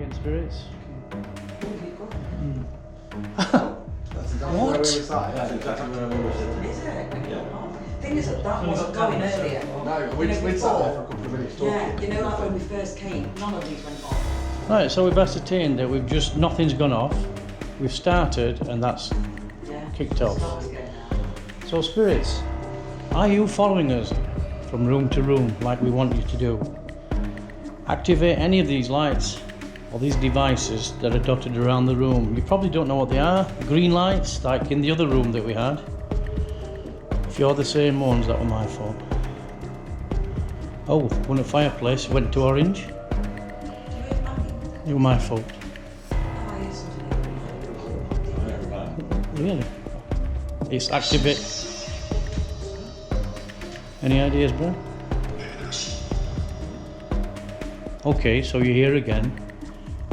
activating spirits. That's exactly What? where we started. That's exactly where we started. Is it? Yeah. Thing is that wasn't going earlier. No, we'd sat there for a couple of minutes talking. Yeah, you know, like when we first came, none of these went off. Right, so we've ascertained that nothing's gone off. We've started and that's Yeah. kicked off. It's not going out. So spirits, are you following us from room to room like we want you to do? Activate any of these lights or these devices that are dotted around the room. You probably don't know what they are. Green lights, like in the other room that we had. If you're the same ones, that were my fault. Oh, one at the fireplace went to orange. You were my fault. Really? It's activate. Any ideas, bro? Okay, so you're here again.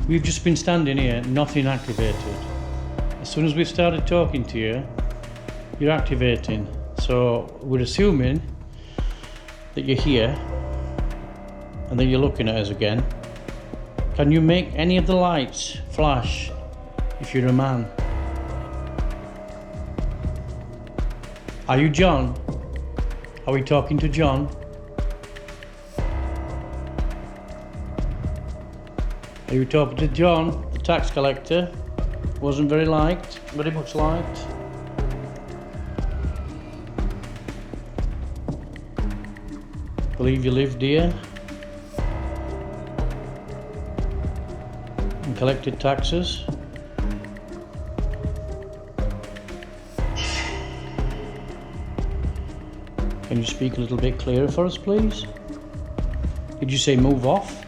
We've just been standing here, nothing activated. As soon as we've started talking to you, you're activating. So we're assuming that you're here and then you're looking at us again. Can you make any of the lights flash if you're a man? Are you John? Are we talking to John? Are you talking to John, the tax collector? Wasn't very much liked. Believe you lived here and collected taxes. Can you speak a little bit clearer for us, please? Did you say move off?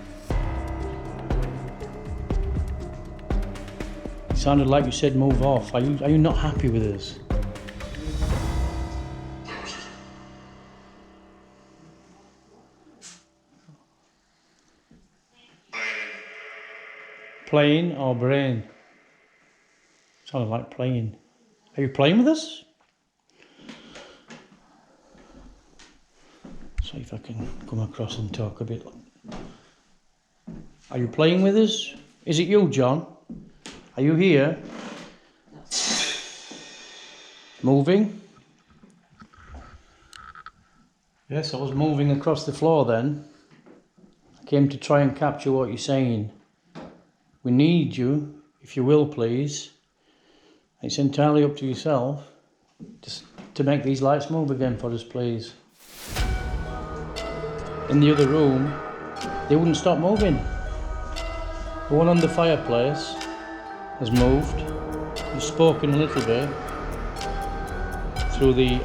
It sounded like you said move off. Are you not happy with us? Playing or brain? Sounded like playing. Are you playing with us? See if I can come across and talk a bit. Are you playing with us? Is it you, John? Are you here? Moving? Yes, I was moving across the floor then. I came to try and capture what you're saying. We need you, if you will, please. It's entirely up to yourself. Just to make these lights move again for us, please. In the other room, they wouldn't stop moving. The one on the fireplace has moved. You've spoken a little bit through the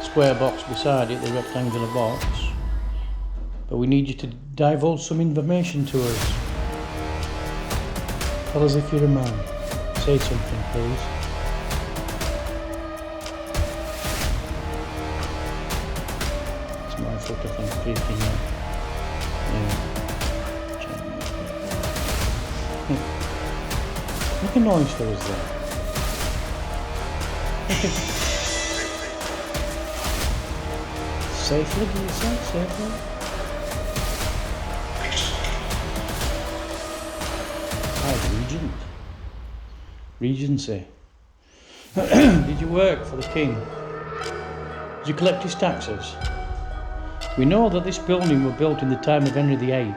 square box beside it, the rectangular box. But we need you to divulge some information to us. Tell us if you're a man. Say something, please. It's my foot, I think, creaking now. Make a noise for us there. Safely, do you say? Safely? Regent. Regency. Did you work for the king? Did you collect his taxes? We know that this building was built in the time of Henry VIII.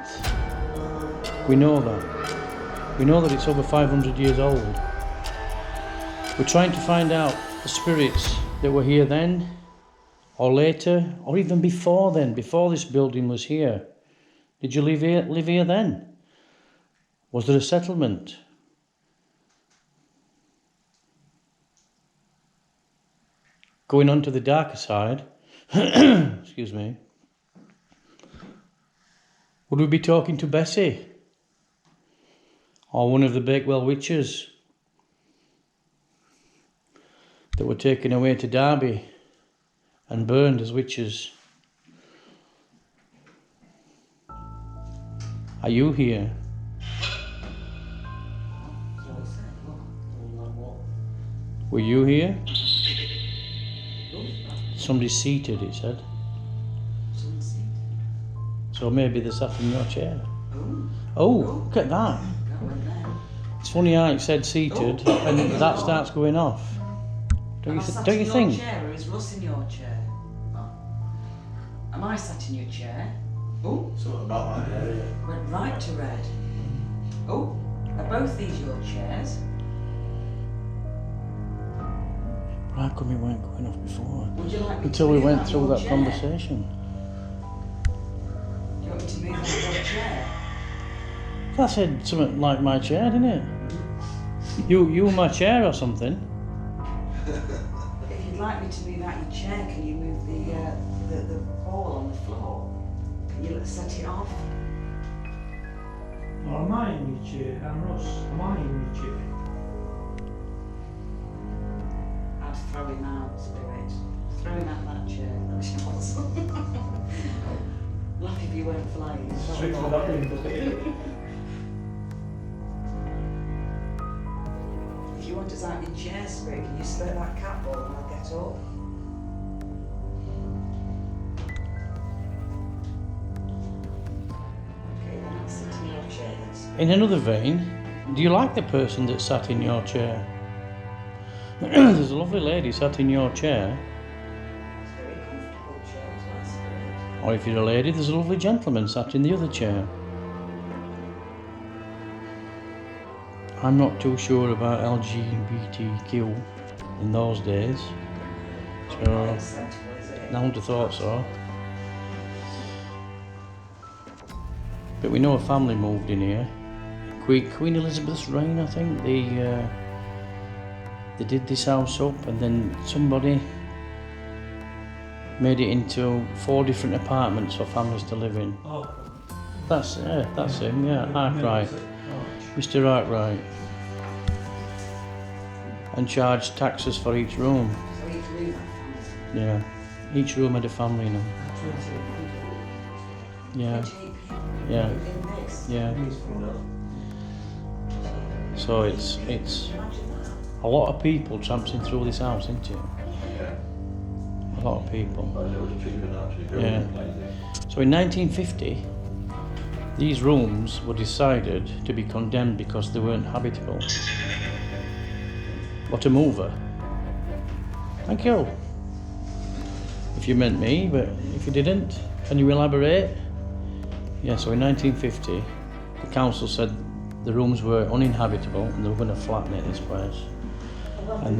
We know that. We know that it's over 500 years old. We're trying to find out the spirits that were here then, or later, or even before then, before this building was here. Did you live here then? Was there a settlement? Going on to the darker side, excuse me, would we be talking to Bessie? Or one of the Bakewell witches that were taken away to Derby and burned as witches? Are you here? Were you here? Somebody's seated, it said. So maybe they sat in your chair. Oh, look at that. Go in there. It's funny how it said seated and that starts going off. Don't you think? Your chair, or is Russ in your chair? Oh. Am I sat in your chair? Oh, Something about that area. went right to red. Oh, are both these your chairs? How come it weren't going off before? Would you like me Until to we move went out through your that chair? conversation. Do you want me to move out your chair? That said something like my chair, didn't it? You my chair or something? If you'd like me to move out your chair, can you move the ball on the floor? Can you set it off? Or am I in your chair? And Russ, am I in your chair? I'd throw him out, Spirit. Throw him out that chair. That's yours. Lucky if you weren't flying. If you want us out of your chair, Spirit, can you spurt that cat ball and I'll get up? Okay, then I'll sit in your chair then, Spirit. In another vein, do you like the person that sat in your chair? There's a lovely lady sat in your chair. It's a very comfortable chair as well, Spirit. Or if you're a lady, there's a lovely gentleman sat in the other chair. I'm not too sure about LGBTQ in those days. So, Acceptable, is it? I wouldn't have thought so. But we know a family moved in here. Queen Elizabeth's reign, I think. They did this house up and then somebody made it into 4 different apartments for families to live in. Oh, That's him, yeah, Arkwright. Mr. Arkwright. And charged taxes for each room. So each room had family. Yeah. Each room had a family in them. Yeah, 28 people yeah, in this. yeah. peaceful. So it's Imagine that. a lot of people tramping through this house, isn't it? Yeah. A lot of people. I know what you're doing actually. Yeah. So in 1950, these rooms were decided to be condemned because they weren't habitable. What a mover. Thank you. If you meant me, but if you didn't, can you elaborate? Yeah, so in 1950, the council said the rooms were uninhabitable and they were going to flatten it, this place. And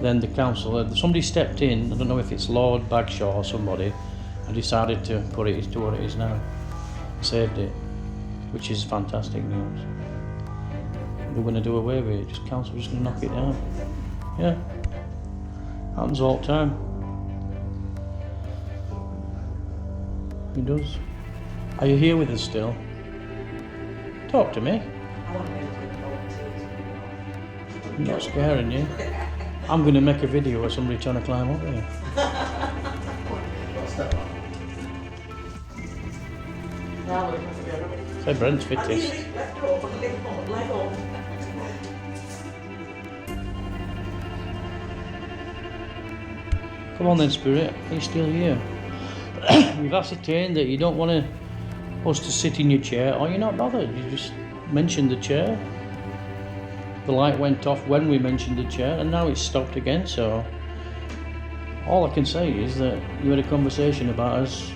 then the council, somebody stepped in, I don't know if it's Lord Bagshaw or somebody, and decided to put it to what it is now. Saved it, which is fantastic news. We're going to do away with it, just council just going to knock it down. Yeah, happens all the time. It does. Are you here with us still? Talk to me. I want to move with volunteers. I'm not scaring you. I'm going to make a video of somebody trying to climb up here. Now we're going to go. Say Brent's fittest. Left over, leg up. Come on then, Spirit. Are you still here? We've ascertained that you don't want us to sit in your chair, or you're not bothered. You just mentioned the chair. The light went off when we mentioned the chair, and now it's stopped again. So all I can say is that you had a conversation about us,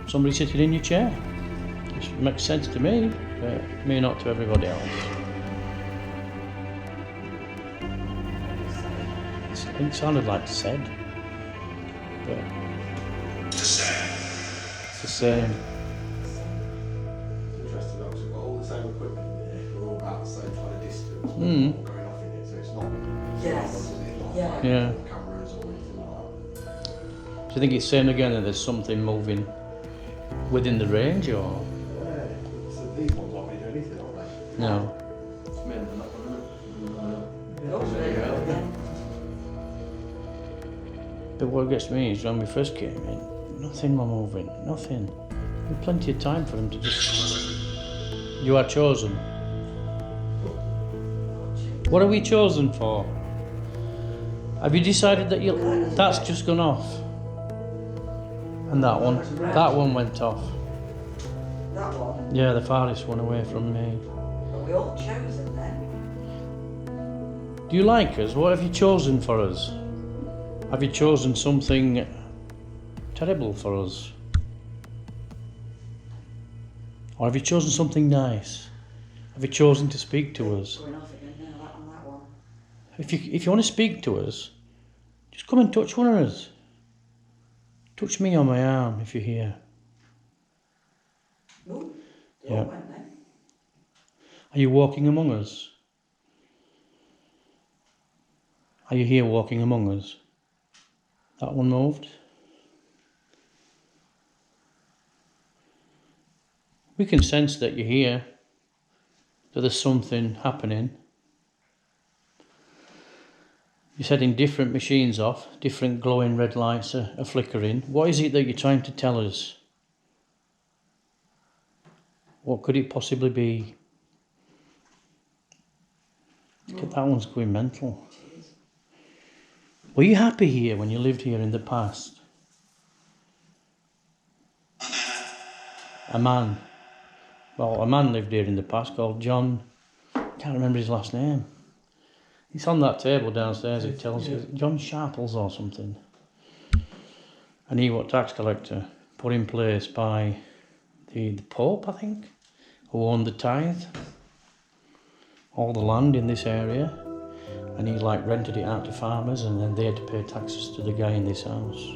somebody sitting in your chair. Which makes sense to me, but may not to everybody else. It sounded like said, but it's the same. Interesting, obviously, we've got all the same equipment there. We're all about the same kind of distance. Mm. All going off in it, so it's not. Yes. Yeah. Yeah. Cameras or anything like Do you think it's saying again that there's something moving within the range, or that. Yeah. So these ones aren't going to do anything, are they? no? It's men, they're not going to. Oh, there you go again. But what gets me is when we first came in, nothing were moving, nothing. We had plenty of time for them to just. You are chosen. What are we chosen for? Have you decided that that's just gone off? And that one went off. That one. Yeah, the farthest one away from me. But we all chose it then. Do you like us? What have you chosen for us? Have you chosen something terrible for us? Or have you chosen something nice? Have you chosen to speak to us? Going off again now, that one. If you want to speak to us, just come and touch one of us. Touch me on my arm if you're here. Ooh, they Yeah. all went then. Are you walking among us? Are you here walking among us? That one moved. We can sense that you're here, that there's something happening. You're setting different machines off, different glowing red lights are flickering. What is it that you're trying to tell us? What could it possibly be? Look at that one's going mental. Were you happy here when you lived here in the past? A man lived here in the past called John, can't remember his last name. It's on that table downstairs, it tells you, John Sharples or something. And he was tax collector, put in place by the Pope, I think, who owned the tithe, all the land in this area. And he rented it out to farmers, and then they had to pay taxes to the guy in this house.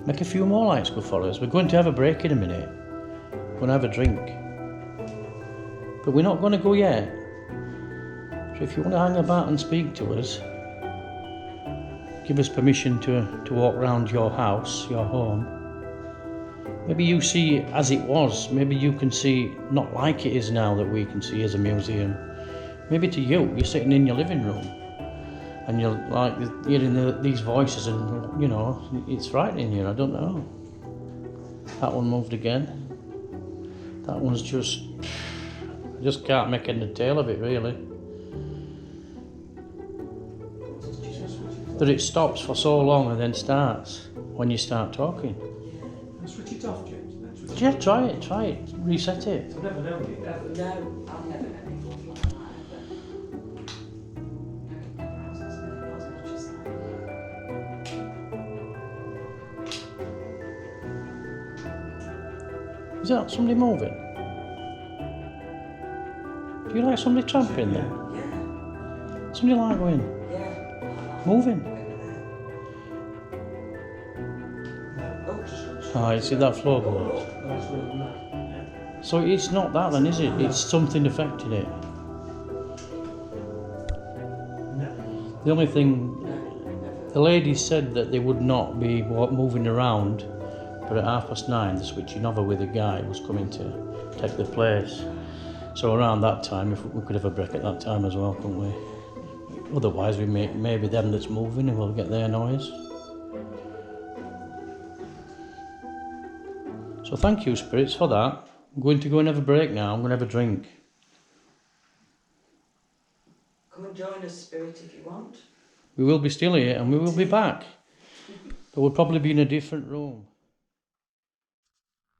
Make a few more lights go for us. We're going to have a break in a minute. We're going to have a drink. But we're not going to go yet. So if you want to hang about and speak to us, give us permission to walk round your house, your home. Maybe you see it as it was. Maybe you can see not like it is now that we can see as a museum. Maybe to you, you're sitting in your living room and you're hearing these voices and, it's frightening you. I don't know. That one moved again. That one's I just can't make head and tail of it, really. That it stops for so long and then starts when you start talking. Switch it off, James. And then switch it Yeah, try it, reset it. I've never known it ever. No, I've never known it before like that ever. No, it never has, hasn't it? Not as much as that. Is that somebody moving? Do you like somebody tramping then? Yeah, Somebody like going, yeah. moving? Oh, just Ah, you see that floor going? No, it's really not. So it's not that then, is it? It's something affecting it. No. The only thing, the ladies said that they would not be moving around, but at 9:30 the switching over with a guy was coming to take their place. So around that time, if we could have a break at that time as well, couldn't we? Otherwise, we maybe them that's moving and we'll get their noise. So thank you, spirits, for that. I'm going to go and have a break now. I'm going to have a drink. come and join us, Spirit, if you want. We will be still here and we will be back. But we'll probably be in a different room.